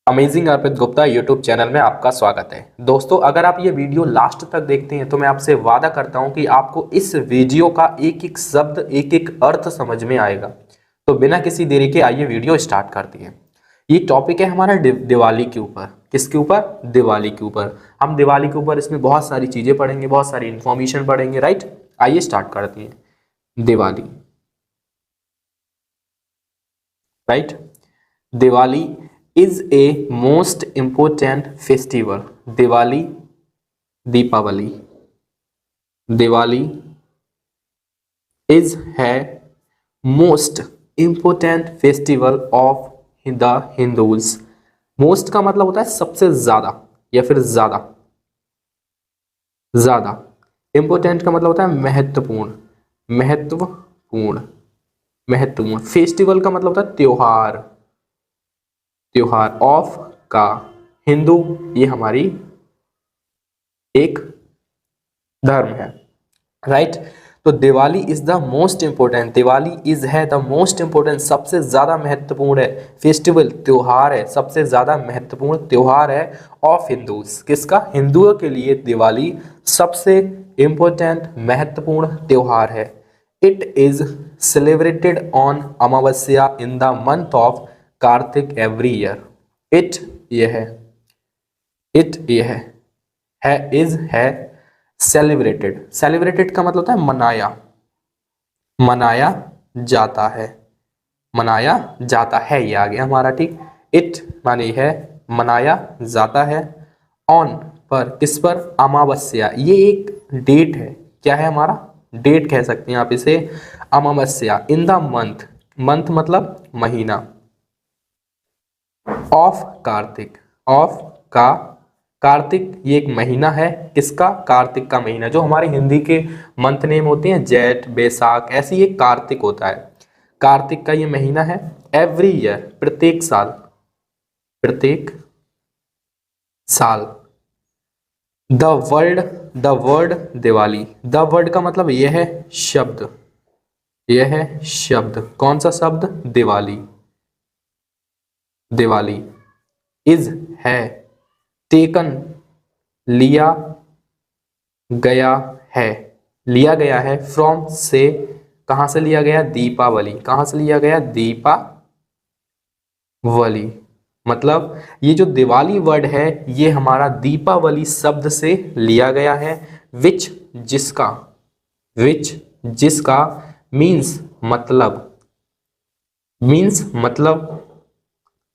Amazing अर्पित Gupta YouTube channel में आपका स्वागत है। दोस्तों, अगर आप ये वीडियो लास्ट तक देखते हैं तो मैं आपसे वादा करता हूं कि आपको इस वीडियो का एक एक शब्द, एक एक अर्थ समझ में आएगा। तो बिना किसी देरी के आइए वीडियो स्टार्ट करते हैं। ये टॉपिक है हमारा दिवाली के ऊपर। किसके ऊपर? दिवाली के ऊपर। हम दिवाली के ऊपर इसमें बहुत सारी चीजें पढ़ेंगे, बहुत सारी इंफॉर्मेशन पढ़ेंगे, राइट। आइए स्टार्ट करते हैं। Diwali, right. Diwali is a most important festival। Diwali, Deepavali, Diwali is है most important festival of the Hindus। most का मतलब होता है सबसे ज्यादा या फिर ज्यादा। ज्यादा important का मतलब होता है महत्वपूर्ण, महत्वपूर्ण, महत्वपूर्ण। फेस्टिवल का मतलब होता है त्योहार, त्योहार। ऑफ का हिंदू, ये हमारी एक धर्म है, राइट। तो Diwali is the most important, Diwali is है द मोस्ट इंपोर्टेंट, सबसे ज्यादा महत्वपूर्ण है फेस्टिवल, त्योहार है, सबसे ज्यादा महत्वपूर्ण त्योहार है ऑफ हिंदूज। किसका? हिंदुओं के लिए दिवाली सबसे इंपोर्टेंट महत्वपूर्ण त्योहार है। It is celebrated on Amavasya in the month of Kartik every year. It ये है, इट ये है इज है सेलिब्रेटेड। सेलिब्रेटेड का मतलब होता है मनाया, मनाया जाता है, मनाया जाता है, ये आ गया हमारा, ठीक। इट माने है मनाया जाता है, ऑन पर, किस पर? अमावस्या, ये एक डेट है। क्या है हमारा? डेट कह सकते हैं आप इसे, अमावस्या। इन द मंथ, मंथ मतलब महीना, ऑफ कार्तिक, ऑफ का कार्तिक, ये एक महीना है। किसका? कार्तिक का महीना। जो हमारे हिंदी के मंथ नेम होते हैं जेठ, बैसाख, ऐसे ये कार्तिक होता है। कार्तिक का ये महीना है। एवरी ईयर, प्रत्येक साल, प्रत्येक साल। The word Diwali, the word का मतलब यह है शब्द, यह है शब्द। कौन सा शब्द? दिवाली, दिवाली। इज है टेकन, लिया गया है, लिया गया है, फ्रॉम से, कहां से लिया गया? दीपावली, कहां से लिया गया? दीपावली। मतलब ये जो दिवाली वर्ड है ये हमारा दीपावली शब्द से लिया गया है। विच, जिसका, विच जिसका, मीन्स मतलब, मीन्स मतलब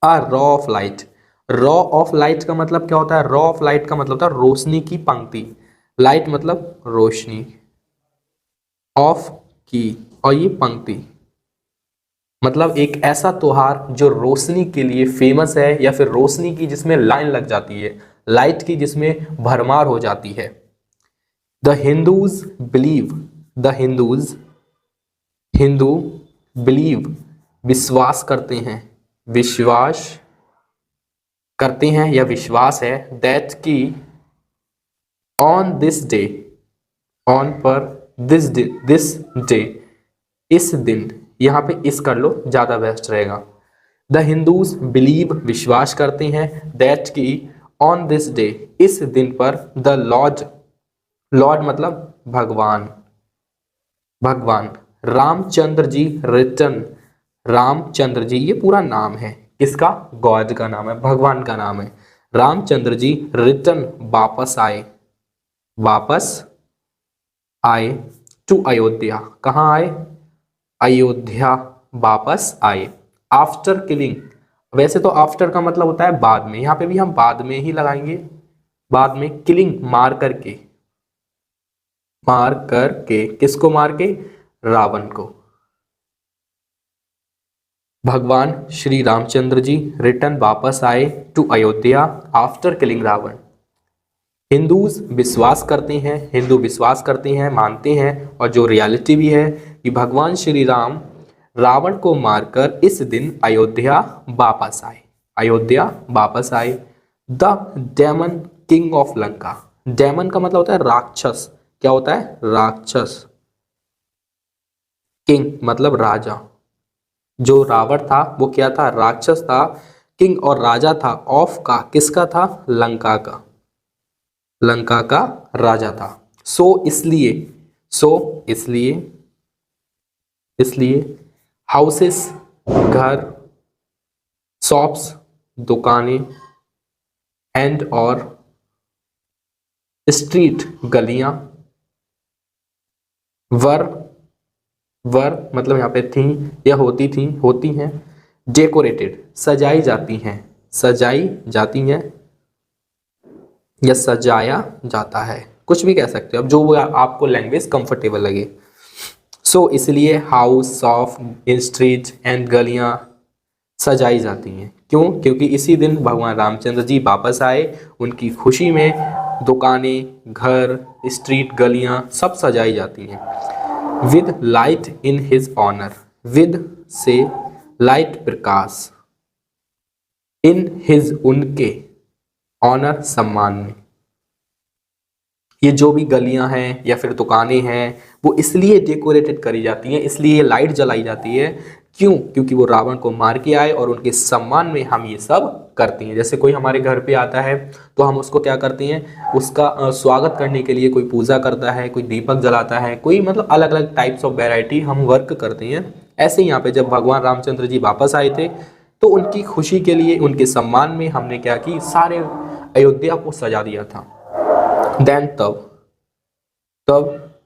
a raw of light. Raw of light का मतलब क्या होता है? रॉ ऑफ लाइट का मतलब होता है रोशनी की पंक्ति। लाइट मतलब रोशनी, ऑफ की, और ये पंक्ति मतलब एक ऐसा त्योहार जो रोशनी के लिए फेमस है, या फिर रोशनी की जिसमें लाइन लग जाती है, लाइट की जिसमें भरमार हो जाती है। The Hindus believe, the Hindus, Hindu believe, विश्वास करते हैं, विश्वास करते हैं या विश्वास है, दैट की ऑन दिस डे, ऑन पर, दिस डे, इस दिन, यहां पे इस कर लो, ज्यादा बेस्ट रहेगा। द हिंदूज बिलीव, विश्वास करते हैं, दैट की ऑन दिस डे, इस दिन पर, द लॉर्ड, लॉर्ड मतलब भगवान, भगवान रामचंद्र जी रिटर्न, रामचंद्र जी ये पूरा नाम है, किसका? गॉड का नाम है, भगवान का नाम है। रामचंद्र जी रिटर्न, वापस आए, वापस आए, टू अयोध्या, कहां आए? अयोध्या वापस आए। आफ्टर किलिंग, वैसे तो आफ्टर का मतलब होता है बाद में, यहां पे भी हम बाद में ही लगाएंगे, बाद में। किलिंग मार करके, मार करके, किसको मार के? रावण को। भगवान श्री रामचंद्र जी रिटर्न, वापस आए, to Ayodhya after killing Ravan. Hindus विश्वास करते हैं, हिंदू विश्वास करते हैं, मानते हैं, और जो रियलिटी भी है कि भगवान श्री राम रावण को मारकर इस दिन अयोध्या वापस आए, अयोध्या वापस आए। The demon king of Lanka, demon का मतलब होता है राक्षस। क्या होता है? राक्षस। किंग मतलब राजा। जो रावण था वो क्या था? राक्षस था। किंग और राजा था, ऑफ का किसका था, लंका का, लंका का राजा था। इसलिए हाउसेस घर, शॉप्स दुकानें, एंड और स्ट्रीट गलियां, वर मतलब यहाँ पे थी या होती हैं, डेकोरेटेड सजाई जाती हैं या सजाया जाता है, कुछ भी कह सकते हो अब, जो वो आपको लैंग्वेज कंफर्टेबल लगे। इसलिए हाउस, शॉप, स्ट्रीट एंड गलियां सजाई जाती हैं। क्यों? क्योंकि इसी दिन भगवान रामचंद्र जी वापस आए, उनकी खुशी में दुकानें, घर, स्ट्रीट, गलियां सब सजाई जाती हैं। With light in his honour, with से लाइट प्रकाश, इन हिज उनके, ऑनर सम्मान में। ये जो भी गलियां हैं या फिर दुकानें हैं वो इसलिए डेकोरेटेड करी जाती हैं, इसलिए लाइट जलाई जाती है। क्यों? क्योंकि वो रावण को मार के आए और उनके सम्मान में हम ये सब करते हैं। जैसे कोई हमारे घर पे आता है तो हम उसको क्या करते हैं, उसका स्वागत करने के लिए कोई पूजा करता है, कोई दीपक जलाता है, कोई मतलब अलग अलग टाइप्स ऑफ वैरायटी हम वर्क करते हैं। ऐसे यहाँ पे जब भगवान रामचंद्र जी वापस आए थे तो उनकी खुशी के लिए, उनके सम्मान में हमने क्या की, सारे अयोध्या को सजा दिया था। देन तब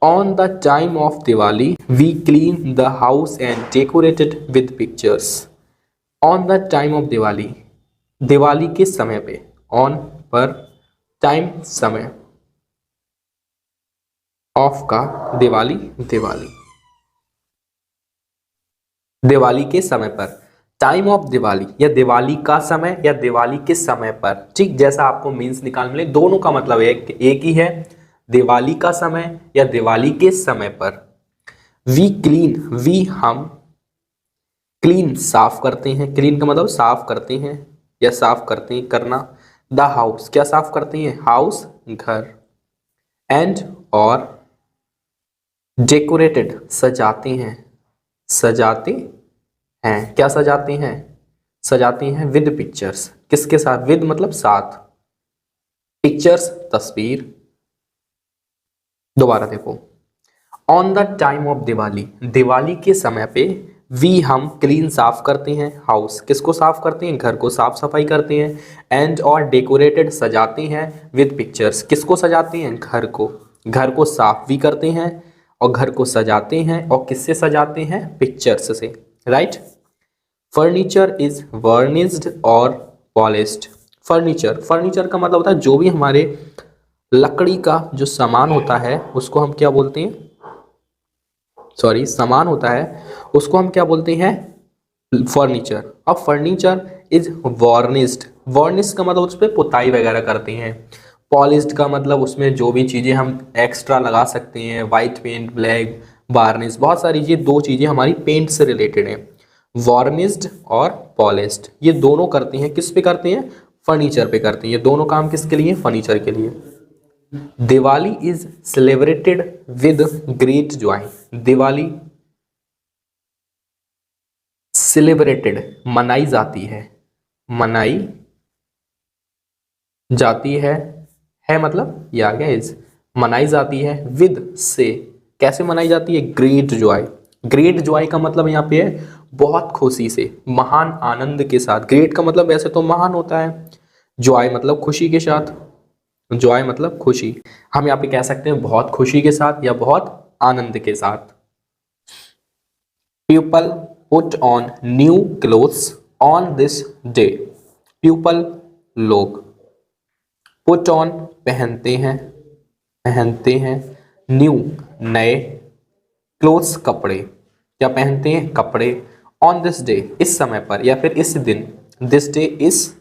on the time of Diwali we clean the house and decorate it with pictures. On the time of Diwali, Diwali के समय पे, on पर, टाइम समय, ऑफ का दिवाली दिवाली के समय पर, टाइम ऑफ दिवाली या दिवाली का समय या दिवाली के समय पर, ठीक जैसा आपको मीन्स निकाल मिले, दोनों का मतलब एक ही है, दिवाली का समय या दिवाली के समय पर। हम क्लीन साफ करते हैं, क्लीन का मतलब साफ करते हैं या साफ करते हैं, करना। द हाउस क्या साफ करते हैं, हाउस घर, एंड और डेकोरेटेड सजाते हैं क्या सजाते हैं विद पिक्चर्स, किसके साथ, विद मतलब साथ, पिक्चर्स तस्वीर। दोबारा देखो, on the time of Diwali के समय पे हम क्लीन साफ करते हैं, हाउस किसको साफ करते हैं, घर को साफ सफाई करते हैं, एंड और डेकोरेटेड सजाते हैं विद पिक्चर्स, किसको सजाते हैं, घर को साफ भी करते हैं और घर को सजाते हैं, और किससे सजाते हैं, पिक्चर्स से, राइट। फर्नीचर इज वर्निश्ड और पॉलिश्ड। फर्नीचर का मतलब होता है जो भी हमारे लकड़ी का जो सामान होता है उसको हम क्या बोलते हैं, सामान होता है उसको हम क्या बोलते हैं, फर्नीचर। अब फर्नीचर इज वार्निश्ड का मतलब उस पर पुताई वगैरह करते हैं। पॉलिश्ड का मतलब उसमें जो भी चीज़ें हम एक्स्ट्रा लगा सकते हैं, वाइट पेंट, ब्लैक, वार्निश, बहुत सारी ये दो चीज़ें हमारी पेंट से रिलेटेड हैं। वार्निश्ड और पॉलिश्ड ये दोनों करते हैं, किस पे करते हैं, फर्नीचर पे करते हैं। ये दोनों काम किसके लिए, फर्नीचर के लिए। Diwali is celebrated with great Joy. Diwali celebrated मनाई जाती है मतलब ये आ गया इज, मनाई जाती है विद से, कैसे मनाई जाती है, ग्रेट जॉय। ग्रेट जॉय का मतलब यहाँ पे है बहुत खुशी से, महान आनंद के साथ। ग्रेट का मतलब वैसे तो महान होता है, जॉय मतलब खुशी के साथ, जॉय मतलब खुशी। हम यहाँ पे कह सकते हैं बहुत खुशी के साथ या बहुत आनंद के साथ। People put on new clothes on this day. People लोग, पुट ऑन पहनते हैं, न्यू नए, क्लोथ्स कपड़े, क्या पहनते हैं, कपड़े, ऑन दिस डे इस समय पर या फिर इस दिन, दिस डे इस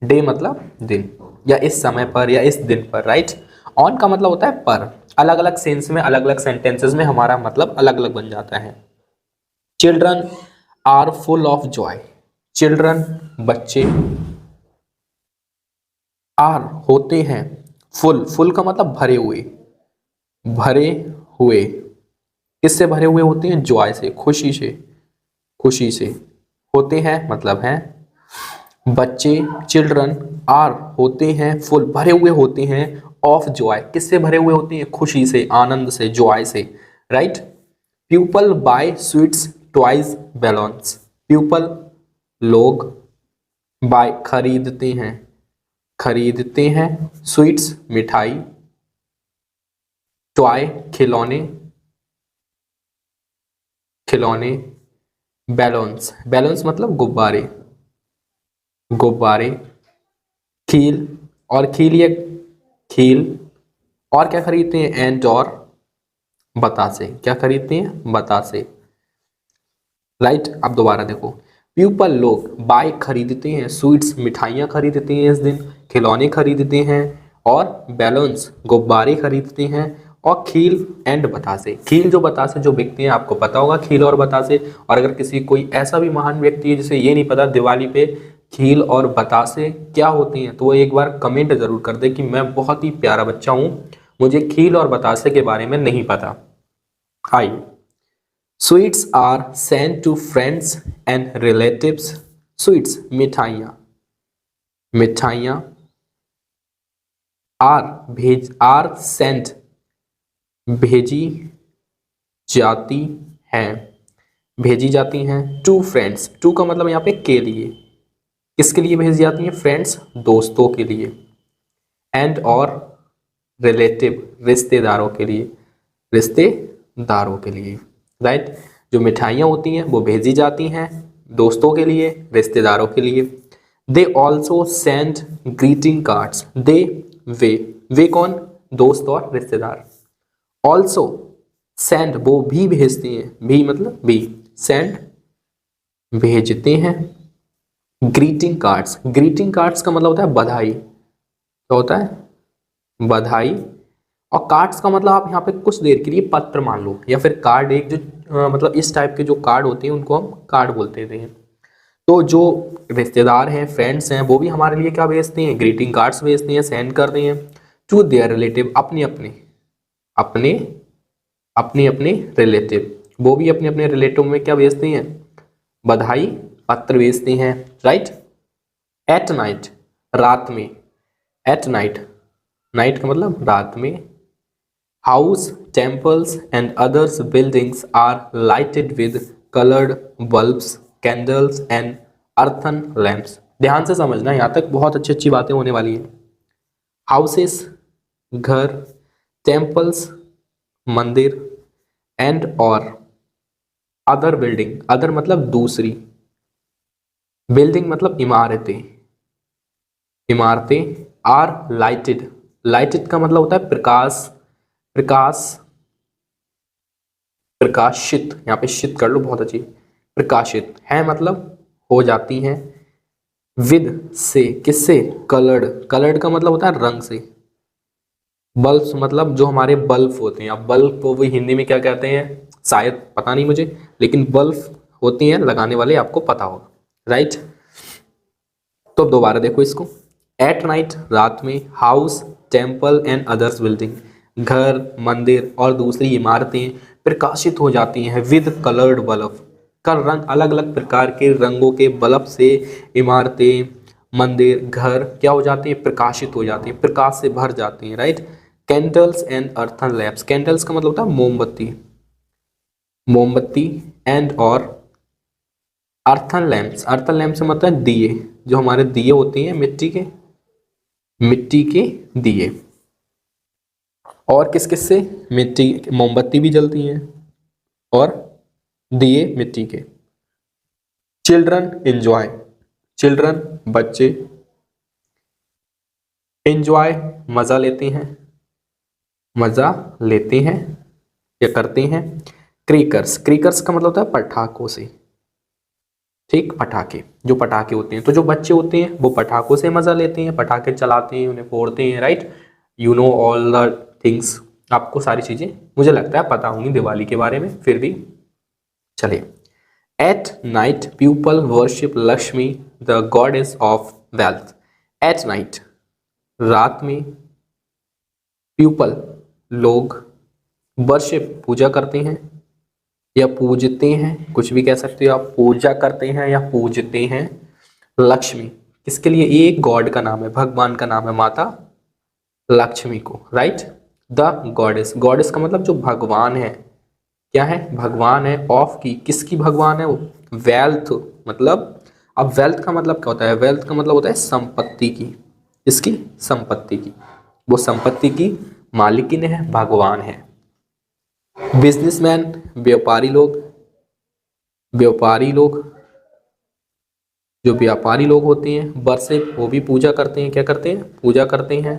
डे मतलब दिन, या इस समय पर या इस दिन पर, राइट। ऑन का मतलब होता है पर, अलग अलग सेंस में, अलग अलग सेंटेंसेस में हमारा मतलब अलग अलग बन जाता है। Children are full of joy. Children बच्चे, आर होते हैं, फुल का मतलब भरे हुए, किससे भरे हुए होते हैं, जॉय से, खुशी से होते हैं मतलब है बच्चे चिल्ड्रन आर होते हैं फुल भरे हुए होते हैं ऑफ जॉय, किससे भरे हुए होते हैं, खुशी से, आनंद से, जॉय से, right. People buy sweets toys balloons, people लोग, बाय खरीदते हैं स्वीट्स मिठाई, टॉय खिलौने, बैलून्स मतलब गुब्बारे, खील, और खील, और क्या खरीदते हैं, एंड और बतासे, क्या खरीदते हैं, बतासे, राइट। अब दोबारा देखो, पीपल लोग बाय खरीदते हैं स्वीट्स मिठाइयाँ खरीदते हैं इस दिन, खिलौने खरीदते हैं, और बैलून्स गुब्बारे खरीदते हैं, और खील एंड बतासे, खील जो बतासे जो बिकते हैं, आपको पता होगा खील और बतासे। और अगर किसी कोई ऐसा भी महान व्यक्ति है जिसे ये नहीं पता दिवाली पे खील और बतासे क्या होती हैं, तो वो एक बार कमेंट जरूर कर दे कि मैं बहुत ही प्यारा बच्चा हूँ, मुझे खील और बतासे के बारे में नहीं पता। आइए, sweets are sent to friends and relatives, sweets मिठाइयाँ आर सेंट भेजी जाती हैं टू फ्रेंड्स, टू का मतलब यहाँ पे के लिए, किसके लिए भेजी जाती हैं, फ्रेंड्स दोस्तों के लिए, एंड और रिलेटिव रिश्तेदारों के लिए, राइट। जो मिठाइयाँ होती हैं वो भेजी जाती हैं दोस्तों के लिए, रिश्तेदारों के लिए। They also send greeting cards, वे कौन, दोस्त और रिश्तेदार। ऑल्सो सेंड वो भी भेजते हैं, भी मतलब भी, सेंड भेजते हैं, ग्रीटिंग कार्ड्स का मतलब होता है बधाई, क्या होता है, बधाई। और कार्ड्स का मतलब आप यहाँ पे कुछ देर के लिए पत्र मान लो, या फिर कार्ड, एक जो मतलब इस टाइप के जो कार्ड होते हैं उनको हम कार्ड बोलते थे। तो जो रिश्तेदार हैं, फ्रेंड्स हैं, वो भी हमारे लिए क्या भेजते हैं, ग्रीटिंग कार्ड्स भेजते हैं, सेंड करते हैं टू देयर रिलेटिव, अपने रिलेटिव, वो भी अपने रिलेटिव में क्या भेजते हैं, बधाई पत्र भेजते हैं, राइट। एट नाइट, रात में, एट नाइट का मतलब रात में, house, temples and others buildings are lighted with coloured bulbs, candles and earthen lamps. ध्यान से समझना, यहाँ तक बहुत अच्छी अच्छी बातें होने वाली हैं। हाउसेस घर, टेम्पल्स मंदिर, एंड और अदर बिल्डिंग, अदर मतलब दूसरी, बिल्डिंग मतलब इमारतें, आर लाइटेड का मतलब होता है प्रकाशित, यहाँ पे शित कर लो, बहुत अच्छी, प्रकाशित है मतलब हो जाती हैं, विद से, किससे, कलर्ड का मतलब होता है रंग से, बल्ब्स मतलब जो हमारे बल्ब होते हैं, अब बल्ब को भी हिंदी में क्या कहते हैं शायद पता नहीं मुझे, लेकिन बल्ब होती हैं लगाने वाले, आपको पता होगा, राइट। तो दोबारा देखो इसको, एट नाइट रात में, house, temple and others building, घर, मंदिर और दूसरी इमारतें प्रकाशित हो जाती हैं विद कलर्ड बल्ब, का रंग, अलग अलग प्रकार के रंगों के बल्ब से इमारतें, मंदिर, घर क्या हो जाते हैं, प्रकाशित हो जाती हैं, प्रकाश से भर जाती हैं, right. Candles and earthen lamps, candles का मतलब होता है मोमबत्ती, एंड और अर्थन लैम्प्स से मतलब है दिए, जो हमारे दिए होते हैं मिट्टी के दिए, और किस किस से, मिट्टी, मोमबत्ती भी जलती हैं और दिए मिट्टी के। चिल्ड्रन बच्चे, एंजॉय मजा लेते हैं या करते हैं। क्रेकर्स का मतलब होता है पटाखों से, ठीक, पटाखे, जो पटाखे होते हैं, तो जो बच्चे होते हैं वो पटाखों से मजा लेते हैं, पटाखे चलाते हैं, उन्हें फोड़ते हैं, right. You know all the things, आपको सारी चीजें मुझे लगता है पता होंगी दिवाली के बारे में, फिर भी चलिए। At night people worship Lakshmi the goddess of wealth, at night रात में, पीपल लोग, वर्शिप पूजा करते हैं या पूजते हैं, कुछ भी कह सकते हो आप, पूजा करते हैं या पूजते हैं, लक्ष्मी किसके लिए? ये एक गॉड का नाम है, भगवान का नाम है, माता लक्ष्मी को, राइट। द गॉडेस, गॉडेस का मतलब जो भगवान है, क्या है? भगवान है। ऑफ की, किसकी भगवान है वो? वेल्थ, मतलब अब वेल्थ का मतलब क्या होता है? वेल्थ का मतलब होता है संपत्ति की, इसकी संपत्ति की, वो संपत्ति की मालिकिन है, भगवान है। बिजनेसमैन, व्यापारी लोग, व्यापारी लोग, जो व्यापारी लोग होते हैं। वर्शिप, वो भी पूजा करते हैं, क्या करते हैं? पूजा करते हैं।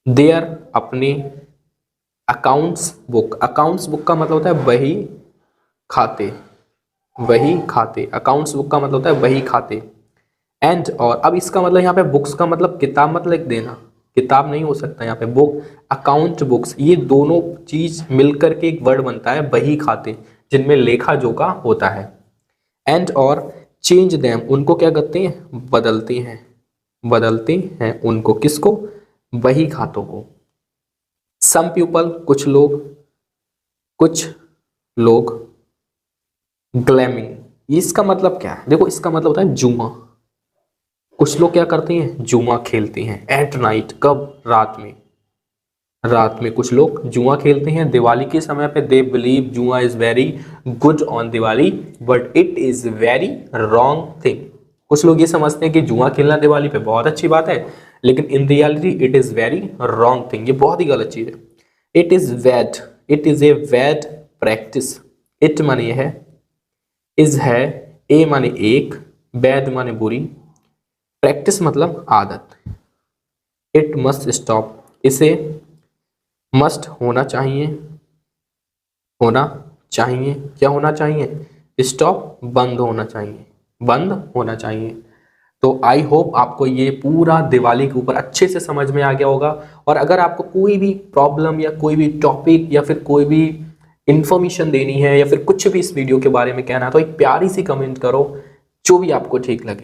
देयर, अपने। अकाउंट्स बुक, अकाउंट्स बुक का मतलब होता है बही खाते, वही खाते। अकाउंट्स बुक का मतलब होता है वही खाते। एंड, और अब इसका मतलब यहाँ पे बुक्स का मतलब किताब मत लिख देना, किताब नहीं हो सकता यहाँ पे, बुक, अकाउंट बुक्स, ये दोनों चीज मिलकर के एक वर्ड बनता है बही खाते, जिनमें लेखा जोखा होता है। एंड, और चेंज देम, उनको क्या करते हैं? बदलते हैं, बदलते हैं उनको, किसको? बही खातों को। सम पीपल, कुछ लोग, कुछ लोग। ग्लैमिंग, इसका मतलब क्या है? देखो इसका मतलब होता है जुआ। कुछ लोग क्या करते हैं? जुआ खेलते हैं एट नाइट, कब? रात में, रात में कुछ लोग जुआ खेलते हैं दिवाली के समय पे। दे बिलीव जुआ is very good on Diwali, but it is very wrong thing. कुछ लोग ये समझते हैं कि जुआ खेलना दिवाली पे बहुत अच्छी बात है, लेकिन in reality it is very wrong thing, ये बहुत ही गलत चीज है। It is bad, it is a bad practice. It माने है, इज है, ए माने एक, बैड माने बुरी, प्रैक्टिस मतलब आदत। इट मस्ट स्टॉप, इसे मस्ट होना चाहिए, होना चाहिए, क्या होना चाहिए? स्टॉप, बंद होना चाहिए, बंद होना चाहिए। तो आई होप आपको ये पूरा दिवाली के ऊपर अच्छे से समझ में आ गया होगा। और अगर आपको कोई भी प्रॉब्लम या कोई भी टॉपिक या फिर कोई भी इंफॉर्मेशन देनी है या फिर कुछ भी इस वीडियो के बारे में कहना है, तो एक प्यारी सी कमेंट करो, जो भी आपको ठीक लगे।